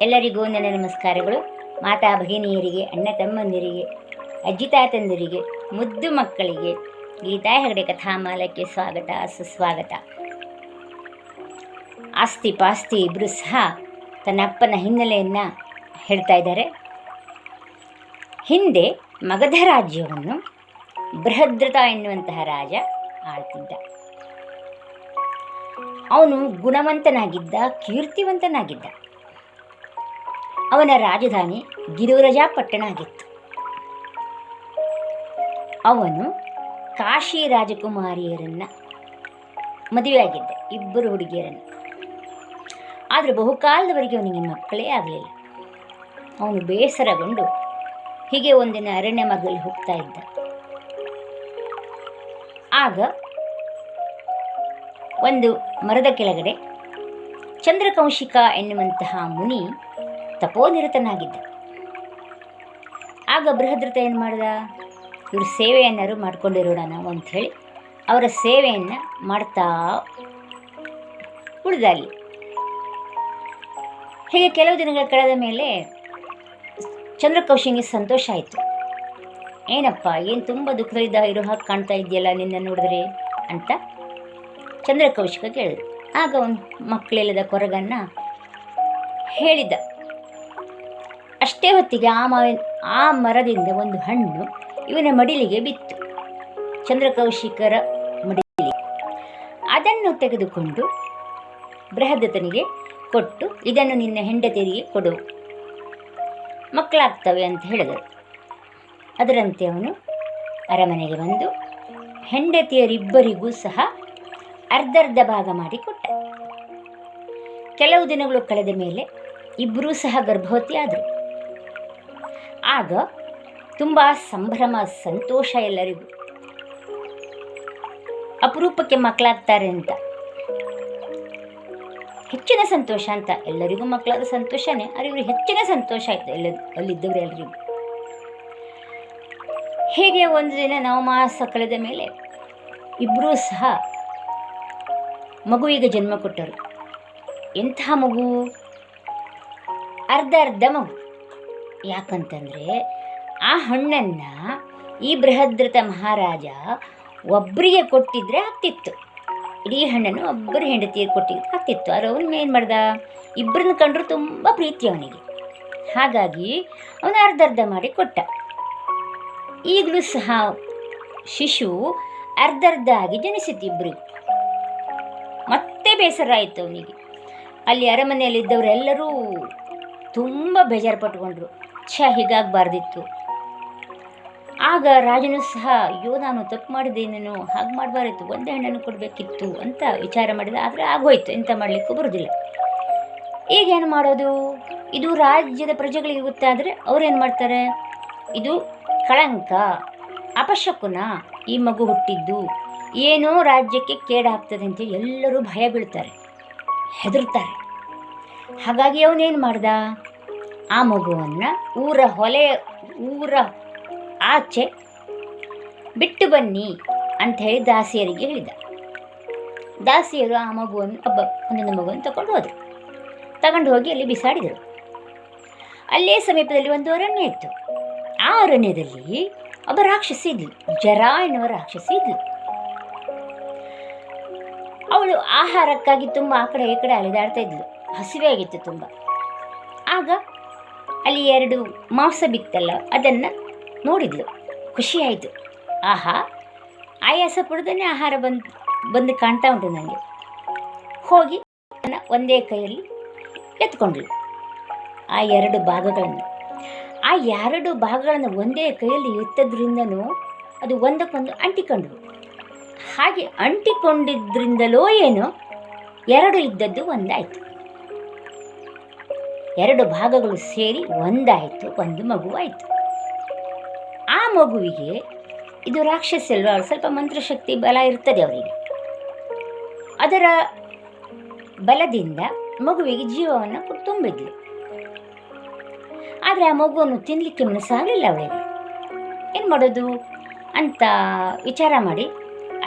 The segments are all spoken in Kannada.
ಎಲ್ಲರಿಗೂ ನನ್ನ ನಮಸ್ಕಾರಗಳು. ಮಾತಾ ಭಗಿನಿಯರಿಗೆ, ಅಣ್ಣ ತಮ್ಮಂದಿರಿಗೆ, ಅಜ್ಜಿ ತಾತಂದಿರಿಗೆ, ಮುದ್ದು ಮಕ್ಕಳಿಗೆ ಗೀತಾ ಹೆಗಡೆ ಕಥಾಮಾಲಕ್ಕೆ ಸ್ವಾಗತ ಸುಸ್ವಾಗತ. ಆಸ್ತಿ ಪಾಸ್ತಿ ಇಬ್ಬರು ಸಹ ತನ್ನ ಅಪ್ಪನ ಹಿನ್ನೆಲೆಯನ್ನು ಹೇಳ್ತಾ ಇದ್ದಾರೆ. ಹಿಂದೆ ಮಗಧ ರಾಜ್ಯವನ್ನು ಬೃಹದ್ರಥ ಎನ್ನುವಂತಹ ರಾಜ ಆಳ್ತಿದ್ದ. ಅವನು ಗುಣವಂತನಾಗಿದ್ದ, ಕೀರ್ತಿವಂತನಾಗಿದ್ದ. ಅವನ ರಾಜಧಾನಿ ಗಿರಿವ್ರಜ ಪಟ್ಟಣ ಆಗಿತ್ತು. ಅವನು ಕಾಶಿ ರಾಜಕುಮಾರಿಯರನ್ನು ಮದುವೆಯಾಗಿದ್ದ, ಇಬ್ಬರು ಹುಡುಗಿಯರನ್ನು. ಆದರೆ ಬಹುಕಾಲದವರೆಗೆ ಅವನಿಗೆ ಮಕ್ಕಳೇ ಆಗಲಿಲ್ಲ. ಅವನು ಬೇಸರಗೊಂಡು ಹೀಗೆ ಒಂದಿನ ಅರಣ್ಯ ಮಾರ್ಗದಲ್ಲಿ ಹೋಗ್ತಾ ಇದ್ದ. ಆಗ ಒಂದು ಮರದ ಕೆಳಗಡೆ ಚಂದ್ರಕೌಶಿಕ ಎನ್ನುವಂತಹ ಮುನಿ ತಪೋನಿರತನಾಗಿದ್ದ. ಆಗ ಬೃಹದ್ರಥ ಏನು ಮಾಡ್ದ, ಇವರು ಸೇವೆಯನ್ನಾರು ಮಾಡಿಕೊಂಡಿರೋಣ ನಾವು ಅಂಥೇಳಿ ಅವರ ಸೇವೆಯನ್ನು ಮಾಡ್ತಾ ಉಳಿದ ಅಲ್ಲಿ. ಹೀಗೆ ಕೆಲವು ದಿನಗಳ ಕಳೆದ ಮೇಲೆ ಚಂದ್ರಕೌಶಿಗೆ ಸಂತೋಷ ಆಯಿತು. ಏನಪ್ಪ, ಏನು ತುಂಬ ದುಃಖದಿಂದ ಇರೋ ಹಾಗೆ ಕಾಣ್ತಾ ಇದೆಯಲ್ಲ ನಿನ್ನ ನೋಡಿದ್ರೆ ಅಂತ ಚಂದ್ರಕೌಶಿಕ ಕೇಳಿದ್ರು. ಆಗ ಅವನು ಮಕ್ಕಳಿಲ್ಲದ ಕೊರಗನ್ನು ಹೇಳಿದ್ದ. ಅಷ್ಟೇ ಹೊತ್ತಿಗೆ ಆ ಮರದಿಂದ ಒಂದು ಹಣ್ಣು ಇವನ ಮಡಿಲಿಗೆ ಬಿತ್ತು, ಚಂದ್ರಕೌಶಿಕರ ಮಡಿಲಿಗೆ. ಅದನ್ನು ತೆಗೆದುಕೊಂಡು ಬೃಹದ್ರಥನಿಗೆ ಕೊಟ್ಟು, ಇದನ್ನು ನಿನ್ನ ಹೆಂಡತಿಯರಿಗೆ ಕೊಡು, ಮಕ್ಕಳಾಗ್ತವೆ ಅಂತ ಹೇಳಿದರು. ಅದರಂತೆ ಅವನು ಅರಮನೆಗೆ ಬಂದು ಹೆಂಡತಿಯರಿಬ್ಬರಿಗೂ ಸಹ ಅರ್ಧರ್ಧ ಭಾಗ ಮಾಡಿಕೊಟ್ಟ. ಕೆಲವು ದಿನಗಳು ಕಳೆದ ಮೇಲೆ ಇಬ್ಬರೂ ಸಹ ಗರ್ಭವತಿ ಆದರು. ಆಗ ತುಂಬ ಸಂಭ್ರಮ, ಸಂತೋಷ ಎಲ್ಲರಿಗೂ. ಅಪರೂಪಕ್ಕೆ ಮಕ್ಕಳಾಗ್ತಾರೆ ಅಂತ ಹೆಚ್ಚಿನ ಸಂತೋಷ ಅಂತ. ಎಲ್ಲರಿಗೂ ಮಕ್ಕಳಾದ ಸಂತೋಷನೇ, ಆದರೆ ಇವರು ಹೆಚ್ಚಿನ ಸಂತೋಷ ಆಯಿತು ಅಲ್ಲಿದ್ದವರು ಎಲ್ಲರಿಗೂ. ಹೇಗೆ ಒಂದು ದಿನ ನವಮಾಸ ಕಳೆದ ಮೇಲೆ ಇಬ್ಬರೂ ಸಹ ಮಗುವಿಗೆ ಜನ್ಮ ಕೊಟ್ಟರು. ಎಂಥ ಮಗು? ಅರ್ಧ ಮಗು. ಯಾಕಂತಂದರೆ ಆ ಹಣ್ಣನ್ನು ಈ ಬೃಹದ್ರಥ ಮಹಾರಾಜ ಒಬ್ಬರಿಗೆ ಕೊಟ್ಟಿದ್ರೆ ಆಗ್ತಿತ್ತು, ಇಡೀ ಹಣ್ಣನ್ನು ಒಬ್ಬರು ಹೆಂಡತಿಯರು ಕೊಟ್ಟಿದ್ರೆ ಆಗ್ತಿತ್ತು. ಆದರೆ ಅವನು ಏನು ಮಾಡ್ದ, ಇಬ್ಬರನ್ನ ಕಂಡ್ರು ತುಂಬ ಪ್ರೀತಿ ಅವನಿಗೆ. ಹಾಗಾಗಿ ಅವನು ಅರ್ಧ ಮಾಡಿ ಕೊಟ್ಟ. ಈಗಲೂ ಸಹ ಶಿಶು ಅರ್ಧ ಆಗಿ ಜನಿಸಿತ್ತು ಇಬ್ಬರಿಗೂ. ಮತ್ತೆ ಬೇಸರ ಆಯಿತು ಅವನಿಗೆ. ಅಲ್ಲಿ ಅರಮನೆಯಲ್ಲಿದ್ದವರೆಲ್ಲರೂ ತುಂಬ ಬೇಜಾರು ಪಟ್ಕೊಂಡ್ರು. ಹೀಗಾಗಬಾರ್ದಿತ್ತು. ಆಗ ರಾಜನು ಸಹ, ಅಯ್ಯೋ ನಾನು ತಪ್ಪು ಮಾಡಿದ್ದೇನೇನೋ, ಹಾಗೆ ಮಾಡಬಾರಿತ್ತು, ಒಂದೇ ಹಣ್ಣನ್ನು ಕೊಡಬೇಕಿತ್ತು ಅಂತ ವಿಚಾರ ಮಾಡಿದ. ಆದರೆ ಆಗೋಯ್ತು, ಎಂತ ಮಾಡಲಿಕ್ಕೂ ಬರೋದಿಲ್ಲ. ಈಗೇನು ಮಾಡೋದು? ಇದು ರಾಜ್ಯದ ಪ್ರಜೆಗಳಿಗೆ ಗೊತ್ತಾದರೆ ಅವರೇನು ಮಾಡ್ತಾರೆ, ಇದು ಕಳಂಕ, ಅಪಶಕುನ, ಈ ಮಗು ಹುಟ್ಟಿದ್ದು ಏನೋ ರಾಜ್ಯಕ್ಕೆ ಕೇಡಾಗ್ತದೆ ಅಂತ ಎಲ್ಲರೂ ಭಯ ಬೀಳ್ತಾರೆ, ಹೆದರ್ತಾರೆ. ಹಾಗಾಗಿ ಅವನೇನು ಮಾಡ್ದ, ಆ ಮಗುವನ್ನು ಊರ ಆಚೆ ಬಿಟ್ಟು ಬನ್ನಿ ಅಂಥೇಳಿ ದಾಸಿಯರಿಗೆ ಹೇಳಿದ. ದಾಸಿಯರು ಆ ಮಗುವನ್ನು ಒಂದೊಂದು ಮಗುವನ್ನು ತಗೊಂಡು ಹೋಗಿ ಅಲ್ಲಿ ಬಿಸಾಡಿದರು. ಅಲ್ಲೇ ಸಮೀಪದಲ್ಲಿ ಒಂದು ಅರಣ್ಯ ಇತ್ತು. ಆ ಅರಣ್ಯದಲ್ಲಿ ಒಬ್ಬ ರಾಕ್ಷಸಿ ಇದ್ಲು, ಜರ ಎನ್ನುವ ರಾಕ್ಷಸಿ ಇದ್ಲು. ಅವಳು ಆಹಾರಕ್ಕಾಗಿ ತುಂಬ ಆ ಕಡೆ ಈ ಕಡೆ ಅಲೆದಾಡ್ತಾ ಇದ್ಲು. ಹಸಿವೆ ಆಗಿತ್ತು ತುಂಬ. ಆಗ ಅಲ್ಲಿ 2 ಮಾಂಸ ಬಿತ್ತಲ್ಲ, ಅದನ್ನು ನೋಡಿದ್ಲು, ಖುಷಿಯಾಯಿತು. ಆಹಾ, ಆಯಾಸ ಪಡೆದೇ ಆಹಾರ ಬಂದು ಕಾಣ್ತಾ ಉಂಟು ನನಗೆ. ಹೋಗಿ ಒಂದೇ ಕೈಯಲ್ಲಿ ಎತ್ಕೊಂಡ್ಳು ಆ 2 ಭಾಗಗಳನ್ನು. ಆ 2 ಭಾಗಗಳನ್ನು ಒಂದೇ ಕೈಯಲ್ಲಿ ಎತ್ತದ್ರಿಂದನೂ ಅದು ಒಂದಕ್ಕೊಂದು ಅಂಟಿಕೊಂಡ್ವು. ಹಾಗೆ ಅಂಟಿಕೊಂಡಿದ್ದರಿಂದಲೋ ಏನೋ 2 ಇದ್ದದ್ದು ಒಂದಾಯಿತು. 2 ಭಾಗಗಳು ಸೇರಿ ಒಂದಾಯಿತು, ಒಂದು ಮಗುವಾಯಿತು. ಆ ಮಗುವಿಗೆ, ಇದು ರಾಕ್ಷಸಿ ಅಲ್ವಾ, ಸ್ವಲ್ಪ ಮಂತ್ರಶಕ್ತಿ ಬಲ ಇರ್ತದೆ ಅವರಿಗೆ. ಅದರ ಬಲದಿಂದ ಮಗುವಿಗೆ ಜೀವವನ್ನು ತುಂಬಿದ್ಲು. ಆದರೆ ಆ ಮಗುವನ್ನು ತಿನ್ನಲಿಕ್ಕೆ ಮನಸ್ಸಾಗಲಿಲ್ಲ ಅವಳಿಗೆ. ಏನು ಮಾಡೋದು ಅಂತ ವಿಚಾರ ಮಾಡಿ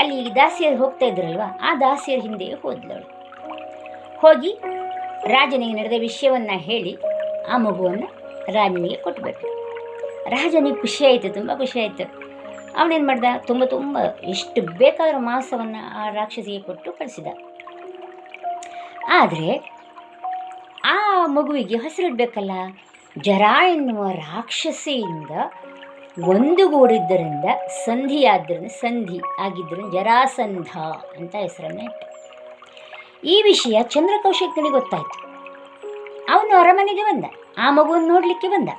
ಅಲ್ಲಿ ದಾಸಿಯರು ಹೋಗ್ತಾ ಇದ್ರಲ್ವ, ಆ ದಾಸಿಯರ ಹಿಂದೆ ಹೋದ್ಲವಳು. ಹೋಗಿ ರಾಜನಿಗೆ ನಡೆದ ವಿಷಯವನ್ನು ಹೇಳಿ ಆ ಮಗುವನ್ನು ರಾಜನಿಗೆ ಕೊಟ್ಟುಬಿಟ್ಟು. ರಾಜನಿಗೆ ಖುಷಿಯಾಯಿತು, ತುಂಬ ಖುಷಿಯಾಯಿತು. ಅವನೇನು ಮಾಡ್ದ, ತುಂಬ ಎಷ್ಟು ಬೇಕಾದರೂ ಮಾಂಸವನ್ನು ಆ ರಾಕ್ಷಸಿಗೆ ಕೊಟ್ಟು ಕಳಿಸಿದ. ಆದರೆ ಆ ಮಗುವಿಗೆ ಹೆಸರಿಡಬೇಕಲ್ಲ. ಜರಾ ಎನ್ನುವ ರಾಕ್ಷಸಿಯಿಂದ ಒಂದುಗೂಡಿದ್ದರಿಂದ ಸಂಧಿ ಆಗಿದ್ದರಿಂದ ಜರಾಸಂಧ ಅಂತ ಹೆಸರನ್ನು ಇಟ್ಟ. ಈ ವಿಷಯ ಚಂದ್ರಕೌಶಿಕನಿಗೆ ಗೊತ್ತಾಯಿತು. ಅವನು ಅರಮನೆಗೆ ಬಂದ, ಆ ಮಗುವನ್ನು ನೋಡಲಿಕ್ಕೆ ಬಂದ.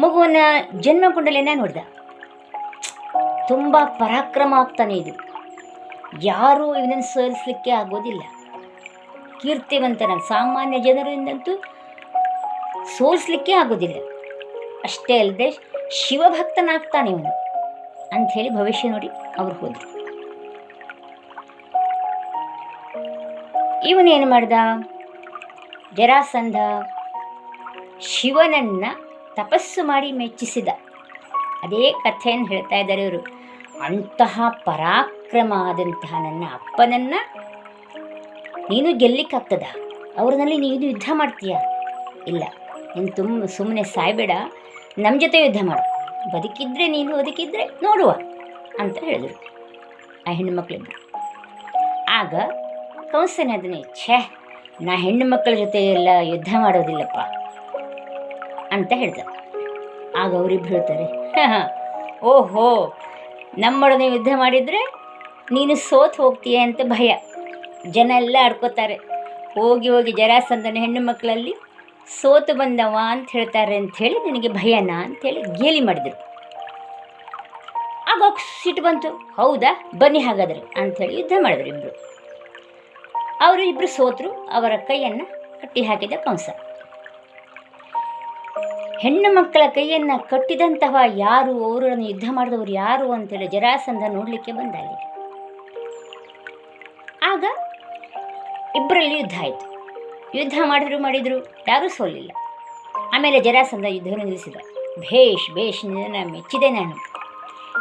ಮಗುವನ್ನ ಜನ್ಮಕುಂಡಲಿನ ನೋಡಿದ. ತುಂಬ ಪರಾಕ್ರಮ ಆಗ್ತಾನೆ ಇದು, ಯಾರೂ ಇವನನ್ನು ಸೋಲಿಸಲಿಕ್ಕೆ ಆಗೋದಿಲ್ಲ. ಕೀರ್ತಿವಂತನ, ಸಾಮಾನ್ಯ ಜನರಿಂದಂತೂ ಸೋಲಿಸಲಿಕ್ಕೆ ಆಗೋದಿಲ್ಲ. ಅಷ್ಟೇ ಅಲ್ಲದೆ ಶಿವಭಕ್ತನಾಗ್ತಾನೆ ಇವನು ಅಂಥೇಳಿ ಭವಿಷ್ಯ ನೋಡಿ ಅವ್ರು ಹೋದರು. ಇವನೇನು ಮಾಡ್ದ, ಜರಾಸಂಧ ಶಿವನನ್ನು ತಪಸ್ಸು ಮಾಡಿ ಮೆಚ್ಚಿಸಿದ. ಅದೇ ಕಥೆಯನ್ನು ಹೇಳ್ತಾ ಇದ್ದಾರೆ ಇವರು. ಅಂತಹ ಪರಾಕ್ರಮ ಆದಂತಹ ನನ್ನ ಅಪ್ಪನನ್ನು ನೀನು ಗೆಲ್ಲಿಕ್ಕಾಗ್ತದ? ಅವ್ರನ್ನಲ್ಲಿ ನೀನು ಯುದ್ಧ ಮಾಡ್ತೀಯ? ಇಲ್ಲ, ನೀನು ಸುಮ್ಮನೆ ಸಾಯ್ಬೇಡ, ನಮ್ಮ ಜೊತೆ ಯುದ್ಧ ಮಾಡು, ಬದುಕಿದ್ರೆ ನೀನು, ಬದುಕಿದ್ರೆ ನೋಡುವ ಅಂತ ಹೇಳಿದರು ಆ ಹೆಣ್ಣು ಮಕ್ಕಳಿಬ್ಬರು. ಆಗ ಕಂಸನೇ ಅದನ್ನೇ, ನಾ ಹೆಣ್ಣು ಮಕ್ಕಳ ಜೊತೆ ಎಲ್ಲ ಯುದ್ಧ ಮಾಡೋದಿಲ್ಲಪ್ಪ ಅಂತ ಹೇಳ್ತಾರೆ. ಆಗ ಅವರಿಬ್ಬರು ಹೇಳ್ತಾರೆ, ಓಹೋ, ನಮ್ಮೊಡನೆ ಯುದ್ಧ ಮಾಡಿದರೆ ನೀನು ಸೋತು ಹೋಗ್ತೀಯ ಅಂತ ಭಯ. ಜನ ಎಲ್ಲ ಆಡ್ಕೋತಾರೆ, ಹೋಗಿ ಜರಾಸಂಧನ ಹೆಣ್ಣು ಮಕ್ಕಳಲ್ಲಿ ಸೋತು ಬಂದವ ಅಂತ ಹೇಳ್ತಾರೆ ಅಂಥೇಳಿ ನಿನಗೆ ಭಯನಾ ಅಂಥೇಳಿ ಗೇಲಿ ಮಾಡಿದರು. ಆಗ ಸಿಟ್ಟು ಬಂತು, ಹೌದಾ ಬನ್ನಿ ಹಾಗಾದರೆ ಅಂಥೇಳಿ ಯುದ್ಧ ಮಾಡಿದ್ರು ಇಬ್ಬರು. ಅವರು ಇಬ್ಬರು ಸೋತರು. ಅವರ ಕೈಯನ್ನು ಕಟ್ಟಿ ಹಾಕಿದ ಕಂಸ. ಹೆಣ್ಣು ಮಕ್ಕಳ ಕೈಯನ್ನು ಕಟ್ಟಿದಂತಹ ಯಾರು, ಅವರನ್ನು ಯುದ್ಧ ಮಾಡಿದವರು ಯಾರು ಅಂತೇಳಿ ಜರಾಸಂಧ ನೋಡಲಿಕ್ಕೆ ಬಂದ ಅಲ್ಲಿ. ಆಗ ಇಬ್ಬರಲ್ಲಿ ಯುದ್ಧ ಆಯಿತು. ಯುದ್ಧ ಮಾಡಿದ್ರು ಯಾರೂ ಸೋಲಿಲ್ಲ. ಆಮೇಲೆ ಜರಾಸಂಧ ಯುದ್ಧವನ್ನು ನಿಲ್ಲಿಸಿದ. ಭೇಷ್ ನಿನ್ನನ್ನು ಮೆಚ್ಚಿದೆ ನಾನು.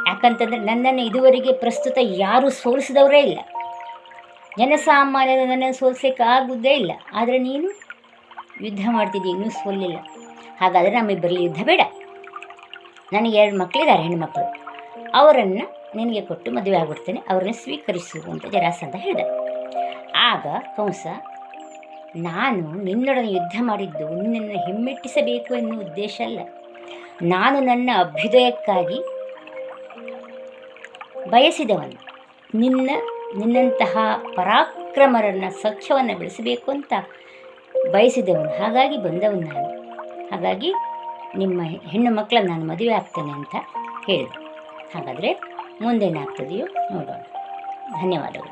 ಯಾಕಂತಂದರೆ ನನ್ನನ್ನು ಇದುವರೆಗೆ ಪ್ರಸ್ತುತ ಯಾರೂ ಸೋಲಿಸಿದವರೇ ಇಲ್ಲ. ಜನಸಾಮಾನ್ಯರು ನನ್ನನ್ನು ಸೋಲಿಸಲಿಕ್ಕೆ ಆಗುವುದೇ ಇಲ್ಲ. ಆದರೆ ನೀನು ಯುದ್ಧ ಮಾಡ್ತಿದ್ದೀಯ, ಇನ್ನೂ ಸೋಲಿಲ್ಲ. ಹಾಗಾದರೆ ನಮ್ಮಿಬ್ಬರಲ್ಲಿ ಯುದ್ಧ ಬೇಡ. ನನಗೆ 2 ಮಕ್ಕಳಿದ್ದಾರೆ, ಹೆಣ್ಣುಮಕ್ಕಳು. ಅವರನ್ನು ನಿನಗೆ ಕೊಟ್ಟು ಮದುವೆ ಆಗಿಬಿಡ್ತೇನೆ, ಅವರನ್ನು ಸ್ವೀಕರಿಸು ಅಂತ ಜರಾಸಂಧ ಹೇಳಿದ. ಆಗ ಕಂಸ, ನಾನು ನಿನ್ನೊಡನೆ ಯುದ್ಧ ಮಾಡಿದ್ದು ನಿನ್ನನ್ನು ಹಿಮ್ಮೆಟ್ಟಿಸಬೇಕು ಎನ್ನುವ ಉದ್ದೇಶ ಅಲ್ಲ. ನಾನು ನನ್ನ ಅಭ್ಯುದಯಕ್ಕಾಗಿ ಬಯಸಿದವನು, ನಿನ್ನಂತಹ ಪರಾಕ್ರಮರನ್ನು, ಸಖ್ಯವನ್ನು ಬೆಳೆಸಬೇಕು ಅಂತ ಬಯಸಿದವನು. ಹಾಗಾಗಿ ಬಂದವನು ನಾನು. ಹಾಗಾಗಿ ನಿಮ್ಮ ಹೆಣ್ಣು ಮಕ್ಕಳನ್ನು ನಾನು ಮದುವೆ ಆಗ್ತೇನೆ ಅಂತ ಹೇಳಿದೆ. ಹಾಗಾದರೆ ಮುಂದೇನಾಗ್ತದೆಯೋ ನೋಡೋಣ. ಧನ್ಯವಾದಗಳು.